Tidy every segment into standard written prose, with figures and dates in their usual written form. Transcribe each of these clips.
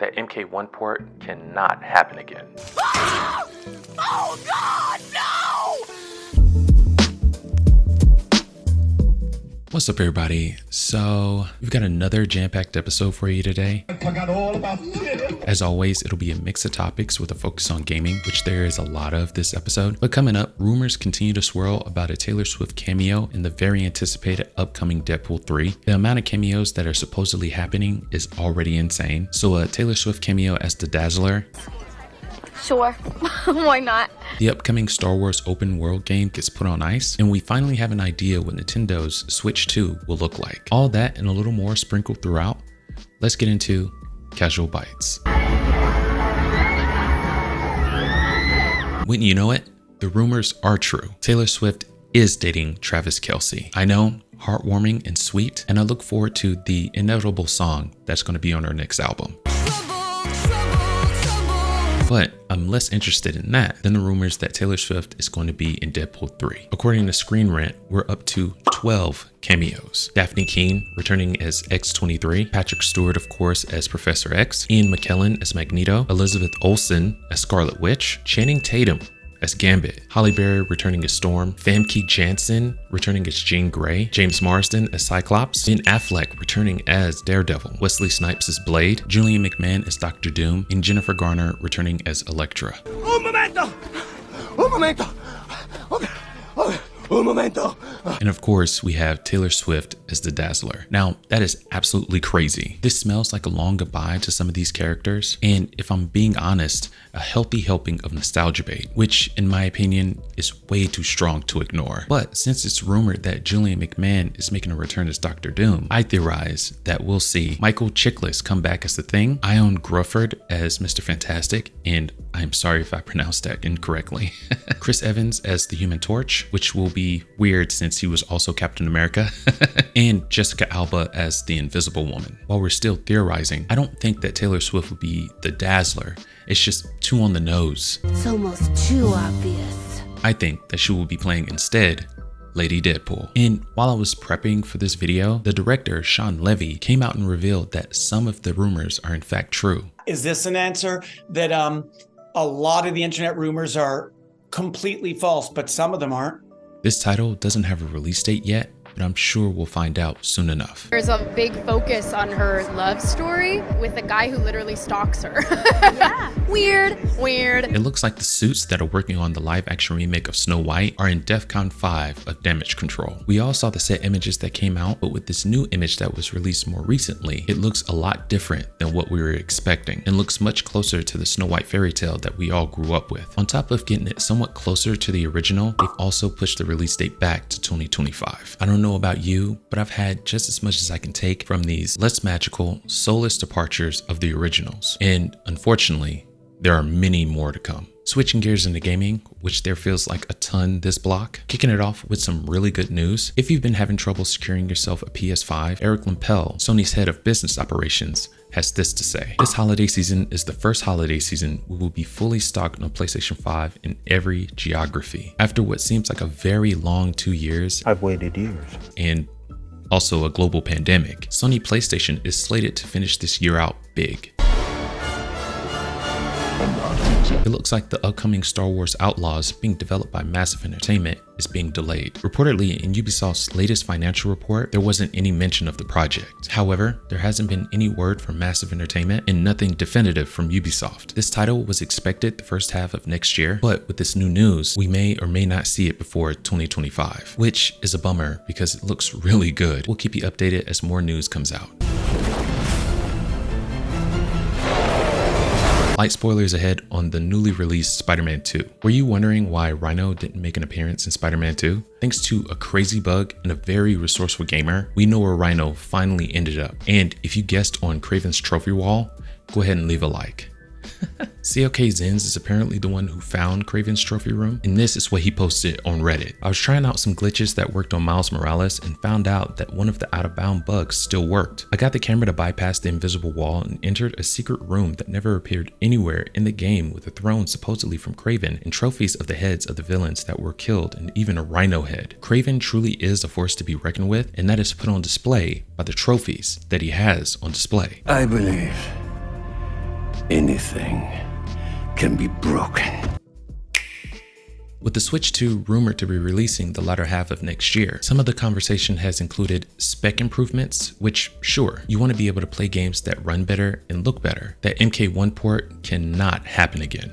that MK1 port cannot happen again. Ah! Oh God, no! What's up, everybody? So we've got another jam-packed episode for you today. I forgot all about it. As always, it'll be a mix of topics with a focus on gaming, which there is a lot of this episode. But coming up, rumors continue to swirl about a Taylor Swift cameo in the very anticipated upcoming Deadpool 3. The amount of cameos that are supposedly happening is already insane. So a Taylor Swift cameo as the Dazzler. Sure, why not? The upcoming Star Wars open world game gets put on ice, and we finally have an idea what Nintendo's Switch 2 will look like. All that and a little more sprinkled throughout. Let's get into Casual Bites. Wouldn't you know it? The rumors are true. Taylor Swift is dating Travis Kelce. I know, heartwarming and sweet, and I look forward to the inevitable song that's going to be on her next album. But I'm less interested in that than the rumors that Taylor Swift is going to be in Deadpool 3. According to Screen Rant, we're up to 12 cameos. Daphne Keane returning as X-23, Patrick Stewart, of course, as Professor X, Ian McKellen as Magneto, Elizabeth Olsen as Scarlet Witch, Channing Tatum as Gambit, Halle Berry returning as Storm, Famke Janssen returning as Jean Grey, James Marsden as Cyclops, Ben Affleck returning as Daredevil, Wesley Snipes as Blade, Julian McMahon as Doctor Doom, and Jennifer Garner returning as Elektra. Un momento! Un momento! Un momento! And of course, we have Taylor Swift as the Dazzler. Now, that is absolutely crazy. This smells like a long goodbye to some of these characters, and if I'm being honest, a healthy helping of nostalgia bait, which in my opinion is way too strong to ignore. But since it's rumored that Julian McMahon is making a return as Doctor Doom, I theorize that we'll see Michael Chiklis come back as the Thing, Ion Grufford as Mr. Fantastic, and I'm sorry if I pronounced that incorrectly, Chris Evans as the Human Torch, which will be weird since he was also Captain America, and Jessica Alba as the Invisible Woman. While we're still theorizing, I don't think that Taylor Swift would be the Dazzler. It's just too on the nose. It's almost too obvious. I think that she will be playing instead Lady Deadpool. And while I was prepping for this video, the director, Sean Levy, came out and revealed that some of the rumors are in fact true. Is this an answer that a lot of the internet rumors are completely false, but some of them aren't? This title doesn't have a release date yet, but I'm sure we'll find out soon enough. There's a big focus on her love story with a guy who literally stalks her. Yeah. Weird. It looks like the suits that are working on the live action remake of Snow White are in DEFCON 5 of Damage Control. We all saw the set images that came out, but with this new image that was released more recently, it looks a lot different than what we were expecting and looks much closer to the Snow White fairy tale that we all grew up with. On top of getting it somewhat closer to the original, they've also pushed the release date back to 2025. I don't know about you, but I've had just as much as I can take from these less magical, soulless departures of the originals. And unfortunately, there are many more to come. Switching gears into gaming, which there feels like a ton this block. Kicking it off with some really good news. If you've been having trouble securing yourself a PS5, Eric Lempel, Sony's head of business operations, has this to say. This holiday season is the first holiday season we will be fully stocked on PlayStation 5 in every geography. After what seems like a very long 2 years, I've waited years. And also a global pandemic, Sony PlayStation is slated to finish this year out big. It looks like the upcoming Star Wars Outlaws, being developed by Massive Entertainment, is being delayed. Reportedly, in Ubisoft's latest financial report, there wasn't any mention of the project. However, there hasn't been any word from Massive Entertainment and nothing definitive from Ubisoft. This title was expected the first half of next year, but with this new news, we may or may not see it before 2025, which is a bummer because it looks really good. We'll keep you updated as more news comes out. Light spoilers ahead on the newly released Spider-Man 2. Were you wondering why Rhino didn't make an appearance in Spider-Man 2? Thanks to a crazy bug and a very resourceful gamer, we know where Rhino finally ended up. And if you guessed on Kraven's trophy wall, go ahead and leave a like. CLK Zins is apparently the one who found Kraven's trophy room, and this is what he posted on Reddit. I was trying out some glitches that worked on Miles Morales and found out that one of the out-of-bound bugs still worked. I got the camera to bypass the invisible wall and entered a secret room that never appeared anywhere in the game, with a throne supposedly from Kraven and trophies of the heads of the villains that were killed and even a Rhino head. Kraven truly is a force to be reckoned with, and that is put on display by the trophies that he has on display. I believe Anything can be broken. With the Switch 2 rumored to be releasing the latter half of next year, some of the conversation has included spec improvements, which sure, you want to be able to play games that run better and look better. That MK1 port cannot happen again.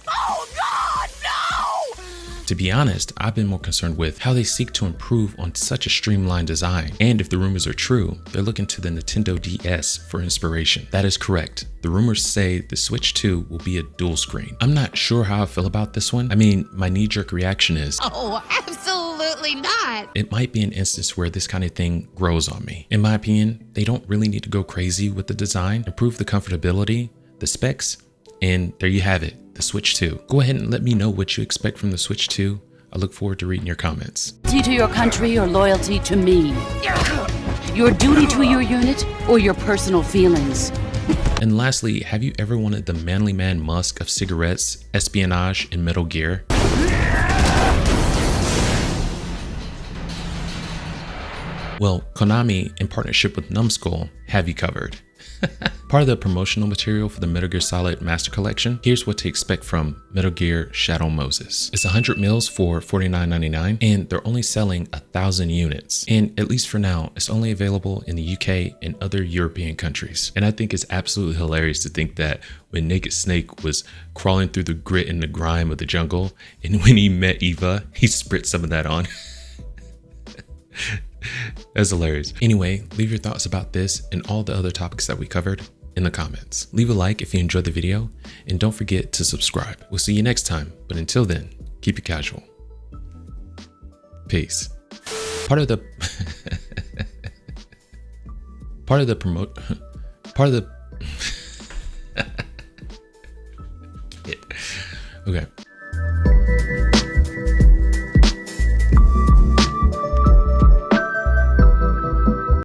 Oh God, no! To be honest, I've been more concerned with how they seek to improve on such a streamlined design. And if the rumors are true, they're looking to the Nintendo DS for inspiration. That is correct. The rumors say the Switch 2 will be a dual screen. I'm not sure how I feel about this one. I mean, my knee-jerk reaction is, Oh, absolutely not. it might be an instance where this kind of thing grows on me. In my opinion, they don't really need to go crazy with the design, improve the comfortability, the specs, and there you have it, the Switch 2. Go ahead and let me know what you expect from the Switch 2. I look forward to reading your comments. Loyalty to your country or loyalty to me? Your duty to your unit or your personal feelings? And lastly, have you ever wanted the manly man musk of cigarettes, espionage, and Metal Gear? Well, Konami, in partnership with Numbskull, have you covered. Part of the promotional material for the Metal Gear Solid Master Collection, here's what to expect from Metal Gear Shadow Moses. It's 100 mils for $49.99, and they're only selling 1,000 units. And at least for now, it's only available in the UK and other European countries. And I think it's absolutely hilarious to think that when Naked Snake was crawling through the grit and the grime of the jungle, and when he met Eva, he spritzed some of that on. That's hilarious. Anyway, leave your thoughts about this and all the other topics that we covered in the comments. Leave a like if you enjoyed the video, and don't forget to subscribe. We'll see you next time, but until then, keep it casual. Peace. Part of the okay.